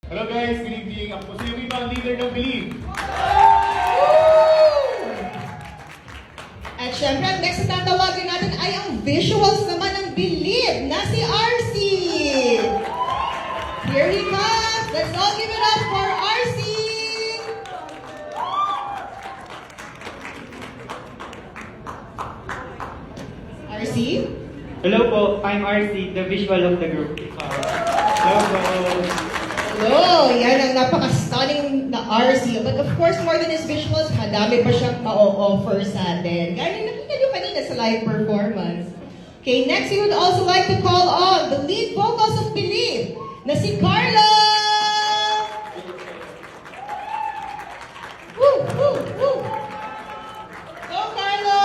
Hello guys, good evening. Ako po si yung ibang leader ng Believe. At syempre, ang next na tatawagin natin ay ang visuals naman ng Believe na si RC. Here he comes. Let's all give it up for RC. RC? Hello po, I'm RC, the visual of the group. Hello po. Hello! Yan ang napaka-stunning na RC. But of course, more than his visuals, madami pa siyang ma-offer sa atin. Gaya na nakita nyo kanina sa live performance. Okay, next we would also like to call on the lead vocals of Believe na si Carla! Woo! Woo! Woo! Go, Carla!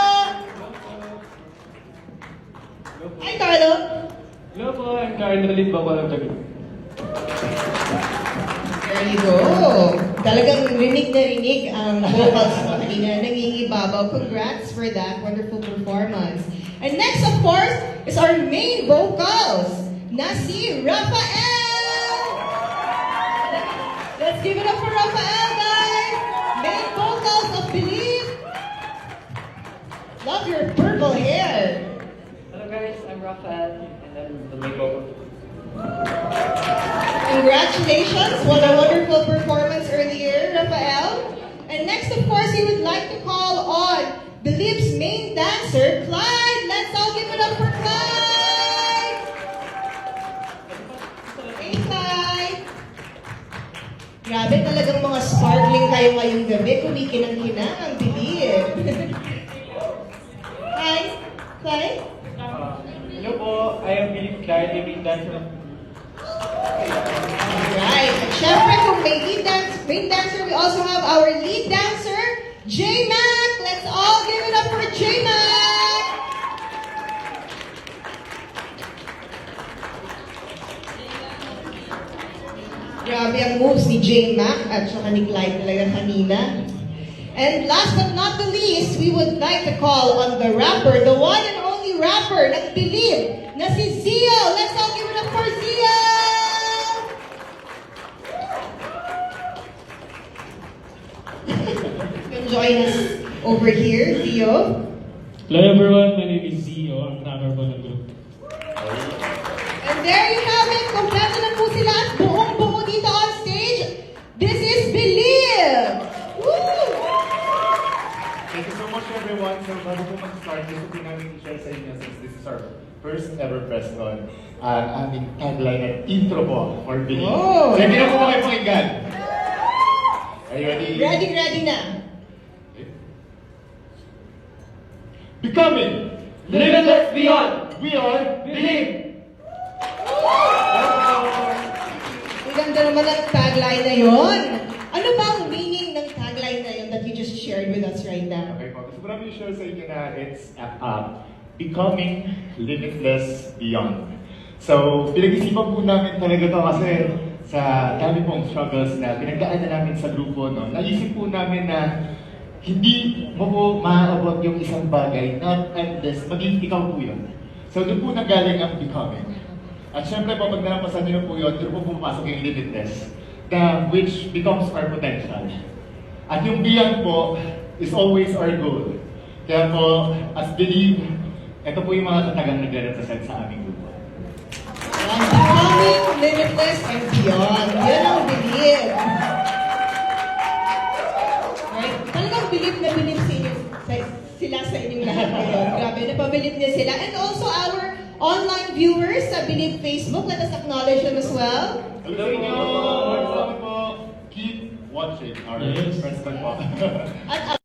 Hi, Carlo! Hello po, I'm Carlo, the lead vocal of the group. There you go. Talagang rinig na rinig ang vocals mo kanina. Nangingibabaw. Congrats for that wonderful performance. And next, of course, is our main vocals na si Rafael! Let's give it up for Rafael, guys! Main vocals of Believe. Love your purple hair. Hello guys, I'm Rafael, and I'm the main vocal. Congratulations! What a wonderful performance earlier, Rafael. And next, of course, we would like to call on Believe's main dancer, Clyde. Let's all give it up for Clyde. Hey, Clyde. Grabe talagang mga sparkling kayo ngayong gabi. Kumikinang-kinang ang Believe. Hi, Clyde. Hello po, I am Philip Clyde, the main dancer of Alright. At syempre, kung main dancer, we also have our lead dancer, J-Mac. Let's all give it up for J-Mac. Grabe ang moves ni J-Mac at saka ni Clyde talaga kanina. And last but not the least, we would like to call on the rapper, the one and only rapper ng Believe, na si Zio. Let's all give it up for Zio. You can join us over here, Zio. Hello everyone, my name is Zio, ang rapper po ng group. And there you have it. Kompleto na po sila at buong-buo dito on stage. This is Believe. Woo! Thank you so much everyone. So bago po mag-start, gusto po namin i-share sa inyo since this is our first ever press con. Ang aming tagline at intro po for Believe. Oh. So hindi na po kayo pakinggan. Are you ready? Ready na. Becoming Limitless Beyond! We are Believe! Ang ganda naman ang tagline na yon. Ano ba ang meaning ng tagline na yon that you just shared with us right now? Okay po. Gusto ko namin i-share sa inyo na it's becoming limitless beyond. So, pinag-isipan po namin talaga to kasi sa dami pong struggles na pinagdaan na namin sa grupo, no? Naisip po namin na hindi mo po maaabot yung isang bagay, not endless, maging ikaw po yun. So, doon po nagaling ang becoming. At syempre po, pag nalampasan nyo po yun, doon po pumapasok yung limitless, which becomes our potential. At yung beyond po is always our goal. Kaya po, as Believe, ito po yung mga katagang nagre-represent sa aming grupo. And becoming limitless and beyond. Yan ang Believe. Right? Talagang Believe na Believe sila sa inyong lahat ngayon. Grabe, napabilib niya sila. And also our online viewers sa Believe Facebook, let us acknowledge them as well. Hello sa inyo! Salamat po! Keep watching our Yes. press con po. At